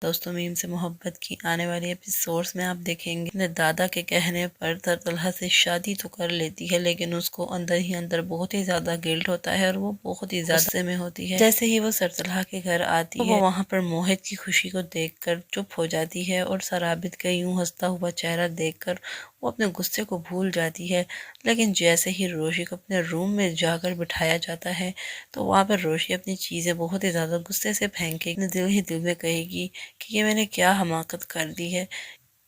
دوستوں میم سے محبت کی آنے والی ایپیسوڈز میں آپ دیکھیں گے اپنے دادا کے کہنے پر طلحہ سے شادی تو کر لیتی ہے، لیکن اس کو اندر ہی اندر بہت ہی زیادہ گلٹ ہوتا ہے اور وہ بہت ہی زیادہ غصے میں ہوتی ہے۔ جیسے ہی وہ طلحہ کے گھر آتی ہے، وہ وہاں پر موہت کی خوشی کو دیکھ کر چپ ہو جاتی ہے اور عابد کا یوں ہنستا ہوا چہرہ دیکھ کر وہ اپنے غصے کو بھول جاتی ہے۔ لیکن جیسے ہی روشی کو اپنے روم میں جا کر بٹھایا جاتا ہے تو وہاں پر روشی اپنی چیزیں بہت ہی زیادہ غصے سے پھینکے اپنے دل ہی دل میں کہے گی کہ یہ میں نے کیا حماقت کر دی ہے،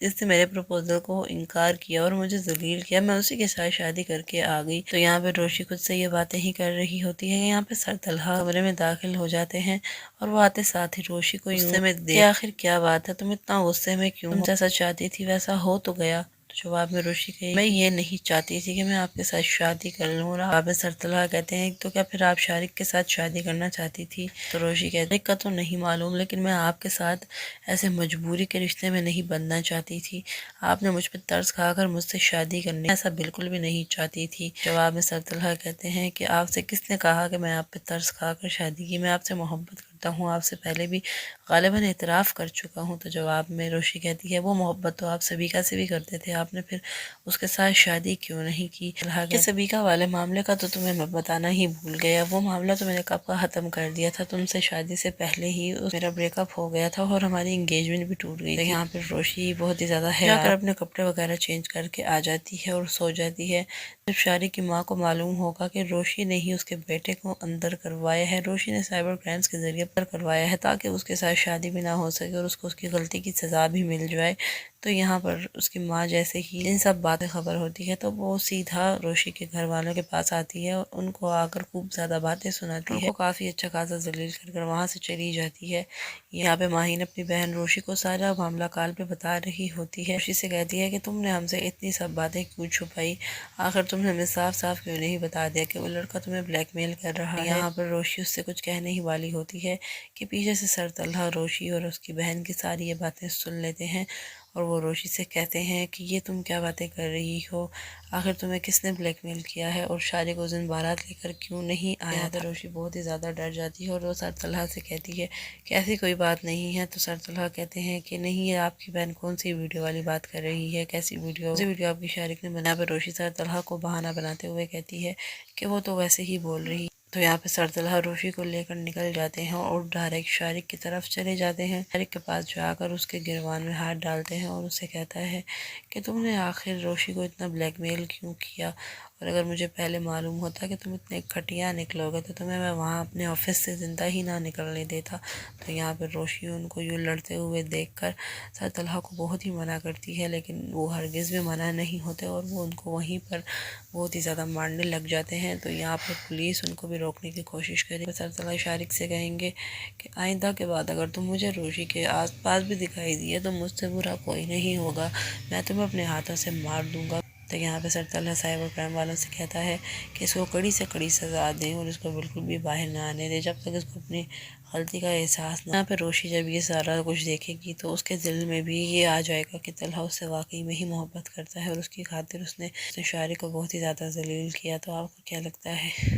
جس نے میرے پروپوزل کو انکار کیا اور مجھے ذلیل کیا، میں اسی کے ساتھ شادی کر کے آ گئی۔ تو یہاں پہ روشی خود سے یہ باتیں ہی کر رہی ہوتی ہے، یہاں پہ طلحہ کمرے میں داخل ہو جاتے ہیں اور وہ آتے ساتھ ہی روشی کو غصے میں کہ آخر کیا بات ہے، تم اتنا غصے میں کیوں ہو؟ تم جیسا چاہتی تھی ویسا ہو تو گیا۔ تو جواب میں روشی کہی میں یہ نہیں چاہتی تھی کہ میں آپ کے ساتھ شادی کر لوں، اور آپ طلحہ کہتے ہیں تو کیا پھر آپ شارق کے ساتھ شادی کرنا چاہتی تھی؟ تو روشی کہتی ہے کا تو نہیں معلوم، لیکن میں آپ کے ساتھ ایسے مجبوری کے رشتے میں نہیں بننا چاہتی تھی۔ آپ نے مجھ پہ ترس کھا کر مجھ سے شادی کرنے ایسا بالکل بھی نہیں چاہتی تھی۔ جواب میں طلحہ کہتے ہیں کہ آپ سے کس نے کہا کہ میں آپ پہ ترس کھا کر شادی کی، میں آپ سے محبت کرتا ہوں، آپ سے پہلے بھی غالباً اعتراف کر چکا ہوں۔ تو جواب میں روشی کہتی ہے وہ محبت تو آپ سبیکا سے بھی کرتے تھے، آپ نے پھر اس کے ساتھ شادی کیوں نہیں کی؟ طلحہ کہ سبیکا والے معاملے کا تو تمہیں میں بتانا ہی بھول گیا، وہ معاملہ تو میں نے کب کا ختم کر دیا تھا، تم سے شادی سے پہلے ہی میرا بریک اپ ہو گیا تھا اور ہماری انگیجمنٹ بھی ٹوٹ گئی تھی۔ یہاں پہ روشی بہت ہی زیادہ ہے جا کر اپنے کپڑے وغیرہ چینج کر کے آ جاتی ہے اور سو جاتی ہے۔ جب شارق کی ماں کو معلوم ہوگا کہ روشی نے ہی اس کے بیٹے کو اندر کروایا ہے، روشی نے سائبر کرائمز کے ذریعے پر کروایا ہے تاکہ اس کے ساتھ شادی بھی نہ ہو سکے اور اس کو اس کی غلطی کی سزا بھی مل جائے، تو یہاں پر اس کی ماں جیسے ہی ان سب باتیں خبر ہوتی ہے تو وہ سیدھا روشی کے گھر والوں کے پاس آتی ہے اور ان کو آ کر خوب زیادہ باتیں سناتی ہے، ان کو کافی اچھا خاصا ذلیل کر کر وہاں سے چلی جاتی ہے۔ یہاں پہ ماہین اپنی بہن روشی کو سارا معاملہ کال پہ بتا رہی ہوتی ہے، روشی سے کہتی ہے کہ تم نے ہم سے اتنی سب باتیں کیوں چھپائی، آخر تم نے ہمیں صاف صاف کیوں نہیں بتا دیا کہ وہ لڑکا تمہیں بلیک میل کر رہا ہے۔ یہاں پر روشی اس سے کچھ کہنے ہی والی ہوتی ہے کہ پیچھے سے طلحہ روشی اور اس کی بہن کی ساری یہ باتیں سن لیتے ہیں اور وہ روشی سے کہتے ہیں کہ یہ تم کیا باتیں کر رہی ہو، آخر تمہیں کس نے بلیک میل کیا ہے اور شارق اس دن بارات لے کر کیوں نہیں آیا تھا؟ روشی بہت ہی زیادہ ڈر جاتی ہے اور وہ طلحہ سے کہتی ہے کہ ایسی کوئی بات نہیں ہے۔ تو طلحہ کہتے ہیں کہ نہیں، یہ آپ کی بہن کون سی ویڈیو والی بات کر رہی ہے، کیسی ویڈیو آپ کی شارق نے بنا۔ پر روشی طلحہ کو بہانہ بناتے ہوئے کہتی ہے کہ وہ تو ویسے ہی بول رہی۔ تو یہاں پہ طلحہ روشی کو لے کر نکل جاتے ہیں اور ڈائریکٹ شارق کی طرف چلے جاتے ہیں، شارق کے پاس جا کر اس کے گریبان میں ہاتھ ڈالتے ہیں اور اسے کہتا ہے کہ تم نے آخر روشی کو اتنا بلیک میل کیوں کیا، اور اگر مجھے پہلے معلوم ہوتا کہ تم اتنے گھٹیا نکلو گے تو تمہیں میں وہاں اپنے آفس سے زندہ ہی نہ نکلنے دیتا۔ تو یہاں پہ روشی ان کو یوں لڑتے ہوئے دیکھ کر طلحہ کو بہت ہی منع کرتی ہے، لیکن وہ ہرگز بھی منع نہیں ہوتے اور وہ ان کو وہیں پر بہت ہی زیادہ مارنے لگ جاتے ہیں۔ تو یہاں پر پولیس ان کو بھی روکنے کی کوشش کرے، طلحہ شارق سے کہیں گے کہ آئندہ کے بعد اگر تم مجھے روشی کے آس پاس بھی دکھائی دیے تو مجھ سے برا کوئی نہیں ہوگا، میں تمہیں اپنے ہاتھوں سے مار دوں گا۔ تو یہاں پہ طلحہ سائبر کرائم والوں سے کہتا ہے کہ اس کو کڑی سے کڑی سزا دیں اور اس کو بالکل بھی باہر نہ آنے دیں جب تک اس کو اپنی غلطی کا احساس نہ۔ یہاں پہ روشی جب یہ سارا کچھ دیکھے گی تو اس کے دل میں بھی یہ آ جائے گا کہ طلحہ اس سے واقعی میں ہی محبت کرتا ہے اور اس کی خاطر اس نے شارق کو بہت ہی زیادہ ذلیل کیا۔ تو آپ کو کیا لگتا ہے؟